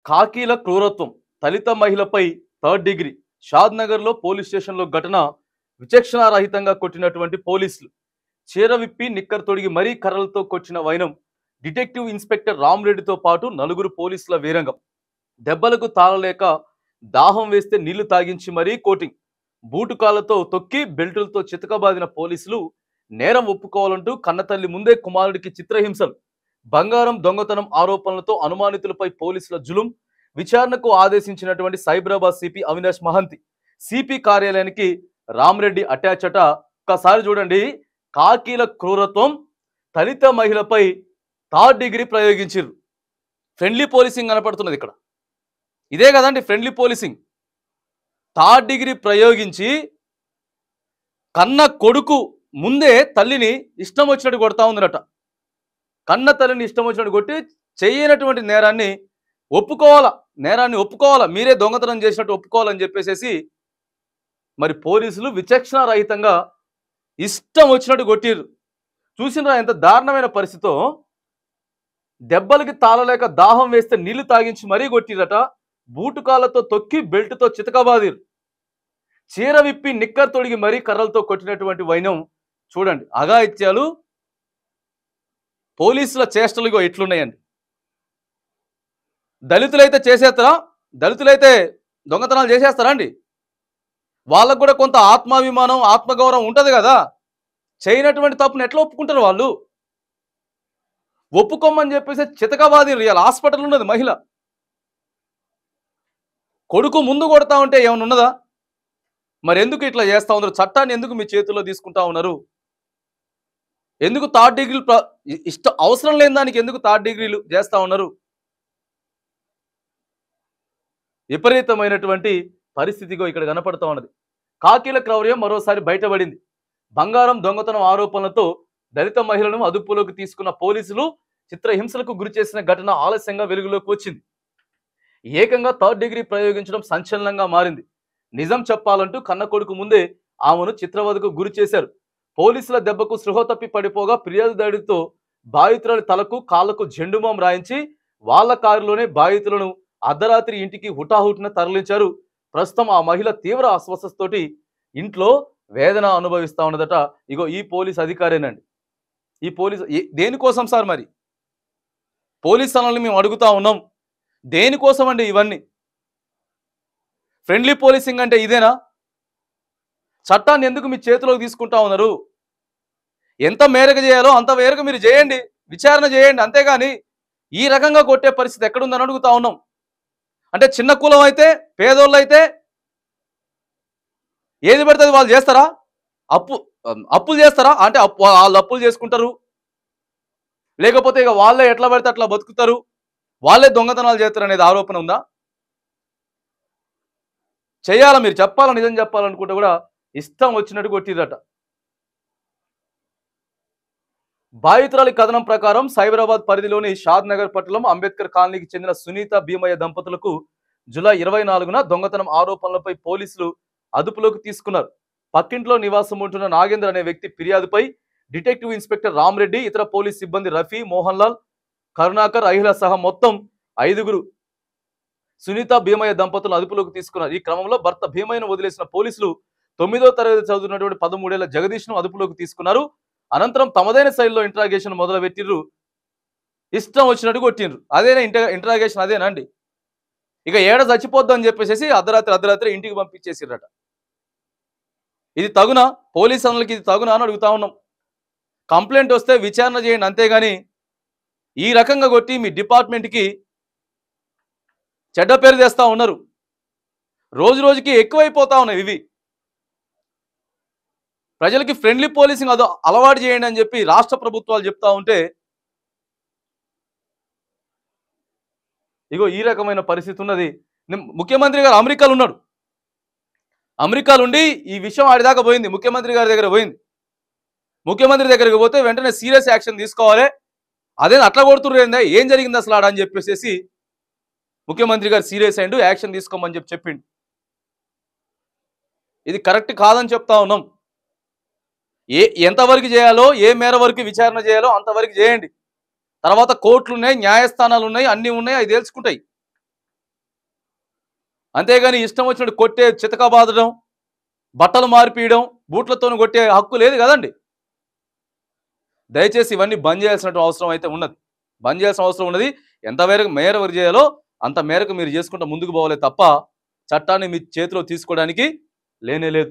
కాకీల క్రూరత్వం దళిత మహిళపై third degree షాద్నగర్లో police స్టేషన్లో ఘటన విచక్షణారహితంగా కొట్టినటువంటి పోలీసులు చీర విప్పి నిక్కర్ తొడిగి మరీ కర్రలతో కొట్టిన వైనం డిటెక్టివ్ ఇన్స్పెక్టర్ రామరెడ్డితో పాటు నలుగురు పోలీసుల వీరంగం దెబ్బలకు తాళలేక దాహం వేస్తే నీళ్లు తాగించి మరీ కోటింగ్ బూటుకాలతో తొక్కి బెల్టులతో చితకబాదిన పోలీసులు నేరం ఒప్పుకోవాలంటూ కన్నతల్లి ముందే కుమారుడికి చిత్రహింసలు బంగారం దొంగతనం ఆరోపణలతో అనుమానితులపై పోలీసుల జులుం విచారణకు ఆదేశించినటువంటి సైబరాబాద్ సిపి అవినాష్ మహంతి సిపి కార్యాలయానికి రామరెడ్డి అటాచ్ అట. ఒక్కసారి చూడండి, కాకీల క్రూరత్వం దళిత మహిళపై థర్డ్ డిగ్రీ ప్రయోగించారు. ఫ్రెండ్లీ పోలీసింగ్ కనపడుతున్నది ఇక్కడ. ఇదే కదండి ఫ్రెండ్లీ పోలీసింగ్. థర్డ్ డిగ్రీ ప్రయోగించి కన్న కొడుకు ముందే తల్లిని ఇష్టం వచ్చినట్టు కొడతా ఉందట. కన్న తల్లిని ఇష్టం వచ్చినట్టు కొట్టి చేయనటువంటి నేరాన్ని ఒప్పుకోవాలా, మీరే దొంగతనం చేసినట్టు ఒప్పుకోవాలని చెప్పేసి మరి పోలీసులు విచక్షణ రహితంగా ఇష్టం వచ్చినట్టు కొట్టిర్రు. చూసినరా ఎంత దారుణమైన పరిస్థితితో. దెబ్బలకి తాళలేక దాహం వేస్తే నీళ్లు తాగించి మరీ కొట్టిరట. బూటుకాలతో తొక్కి బెల్టుతో చితకబాదిరు. చీర విప్పి నిక్కర్ తొడిగి మరీ కర్రలతో కొట్టినటువంటి వైనం చూడండి. అఘాయిత్యాలు పోలీసుల చేష్టలుగా ఎట్లున్నాయండి. దళితులైతే చేసేస్తారా? దళితులైతే దొంగతనాలు చేసేస్తారా అండి? వాళ్ళకు కూడా కొంత ఆత్మాభిమానం ఆత్మగౌరవం ఉంటుంది కదా. చేయనటువంటి తప్పును ఎట్లా ఒప్పుకుంటారు వాళ్ళు? ఒప్పుకోమని చెప్పేసి చితకబాది రియల్ హాస్పిటల్ ఉన్నది మహిళ. కొడుకు ముందు కొడతా ఉంటే ఏమైనా ఉన్నదా? మరి ఎందుకు ఇట్లా చేస్తా ఉన్నారు? చట్టాన్ని ఎందుకు మీ చేతుల్లో తీసుకుంటా ఉన్నారు? ఎందుకు థర్డ్ డిగ్రీలు అవసరం లేని దానికి ఎందుకు థర్డ్ డిగ్రీలు చేస్తా ఉన్నారు? విపరీతమైనటువంటి పరిస్థితిగా ఇక్కడ కనపడుతూ ఉన్నది. కాకీల క్రౌర్యం మరోసారి బయటపడింది. బంగారం దొంగతనం ఆరోపణలతో దళిత మహిళలను అదుపులోకి తీసుకున్న పోలీసులు చిత్రహింసలకు గురి చేసిన ఘటన ఆలస్యంగా వెలుగులోకి వచ్చింది. ఏకంగా థర్డ్ డిగ్రీ ప్రయోగించడం సంచలనంగా మారింది. నిజం చెప్పాలంటూ కన్న కొడుకు ముందే ఆమెను చిత్రవధకు గురి చేశారు. పోలీసుల దెబ్బకు స్పృహ తప్పి పడిపోగా ఫిర్యాదుదారుడితో బాధితురాలి తలకు కాళ్లకు జెండుమాం రాయించి వాళ్ళ కారులోనే బాధితులను అర్ధరాత్రి ఇంటికి హుటాహుటిన తరలించారు. ప్రస్తుతం ఆ మహిళ తీవ్ర అస్వస్థతతోటి ఇంట్లో వేదన అనుభవిస్తా ఉన్నదట. ఇగో ఈ పోలీస్ అధికారేనండి. ఈ పోలీస్ దేనికోసం సార్? మరి పోలీస్ అన్నల్ని మేము అడుగుతా ఉన్నాం, దేనికోసం అండి ఇవన్నీ? ఫ్రెండ్లీ పోలీసింగ్ అంటే ఇదేనా? చట్టాన్ని ఎందుకు మీ చేతిలోకి తీసుకుంటా ఉన్నారు? ఎంత మేరకు చేయాలో అంత మేరకు మీరు చేయండి, విచారణ చేయండి. అంతేగాని ఈ రకంగా కొట్టే పరిస్థితి ఎక్కడుందని అడుగుతా ఉన్నాం. అంటే చిన్న కులం అయితే, పేదోళ్ళు అయితే ఏది పెడితే వాళ్ళు చేస్తారా? అప్పులు చేస్తారా? అంటే వాళ్ళు అప్పులు చేసుకుంటారు, లేకపోతే ఇక వాళ్ళే ఎట్లా పడితే అట్లా బతుకుతారు, వాళ్ళే దొంగతనాలు చేస్తారు అనేది ఆరోపణ ఉందా? చేయాలా? మీరు చెప్పాలా? నిజం చెప్పాలనుకుంటే కూడా ఇష్టం వచ్చినట్టు కొట్టిరట. బాధితురాలి కథనం ప్రకారం సైబరాబాద్ పరిధిలోని షాద్నగర్ పట్టణం అంబేద్కర్ కాలనీకి చెందిన సునీత భీమయ్య దంపతులకు జూలై 24న దొంగతనం ఆరోపణలపై పోలీసులు అదుపులోకి తీసుకున్నారు. పక్కింట్లో నివాసం ఉంటున్న నాగేంద్ర అనే వ్యక్తి ఫిర్యాదుపై డిటెక్టివ్ ఇన్స్పెక్టర్ రామరెడ్డి, ఇతర పోలీస్ సిబ్బంది రఫీ, మోహన్ లాల్, కరుణాకర్, అహిల సహా మొత్తం 5గురు సునీత భీమయ్య దంపతులను అదుపులోకి తీసుకున్నారు. ఈ క్రమంలో భర్త భీమయ్యను వదిలేసిన పోలీసులు 9వ తరగతి చదువుతున్నటువంటి 13 ఏళ్ల జగదీష్ను అదుపులోకి తీసుకున్నారు. అనంతరం తమదైన శైలిలో ఇంట్రాగేషన్ మొదలుపెట్టిర్రు. ఇష్టం వచ్చినట్టు కొట్టిండ్రు. అదేనా ఇంట్రాగేషన్? అదేనా అండి? ఇక ఏడ చచ్చిపోద్దని చెప్పేసి అర్ధరాత్రి ఇంటికి పంపించేసిర్రట. ఇది తగునా? పోలీస్ అన్నలకి ఇది తగునా అని అడుగుతా ఉన్నాం. కంప్లైంట్ వస్తే విచారణ చేయండి, అంతేగాని ఈ రకంగా కొట్టి మీ డిపార్ట్మెంట్కి చెడ్డ పేరు తెస్తా ఉన్నారు. రోజు రోజుకి ఎక్కువైపోతా ఉన్నాయి ఇవి. ప్రజలకి ఫ్రెండ్లీ పోలీసింగ్ అలవాటు చేయండి అని చెప్పి రాష్ట్ర ప్రభుత్వాలు చెప్తా ఉంటే ఇగో ఈ రకమైన పరిస్థితి ఉన్నది. ముఖ్యమంత్రి గారు అమెరికాలో ఉన్నాడు. అమెరికాలో ఉండి ఈ విషయం ఆడిదాకా పోయింది, ముఖ్యమంత్రి గారి దగ్గర పోయింది. ముఖ్యమంత్రి దగ్గరికి పోతే వెంటనే సీరియస్ యాక్షన్ తీసుకోవాలి. అదే అట్లా కొడుతుర్రేందా, ఏం జరిగింది అసలు ఆడ అని చెప్పేసి ముఖ్యమంత్రి గారు సీరియస్ అయ్యిండు, యాక్షన్ తీసుకోమని చెప్పిండు. ఇది కరెక్ట్ కాదని చెప్తా ఉన్నాం. ఎంతవరకు చేయాలో, ఏ మేర వరకు విచారణ చేయాలో అంతవరకు చేయండి. తర్వాత కోర్టులు ఉన్నాయి, న్యాయస్థానాలు ఉన్నాయి, అన్నీ ఉన్నాయి, అవి తెలుసుకుంటాయి. అంతేగాని ఇష్టం వచ్చినట్టు కొట్టే చితక బాదడం, బట్టలు మార్పియడం, బూట్లతో కొట్టే హక్కు లేదు కదండి. దయచేసి ఇవన్నీ బంద్ చేయాల్సిన అవసరం అయితే ఉన్నది. బంద్ చేయాల్సిన అవసరం ఉన్నది. ఎంత మేరకు చేయాలో అంత మేరకు మీరు చేసుకుంటూ ముందుకు పోవాలే తప్ప చట్టాన్ని మీ చేతిలో తీసుకోవడానికి లేనే లేదు.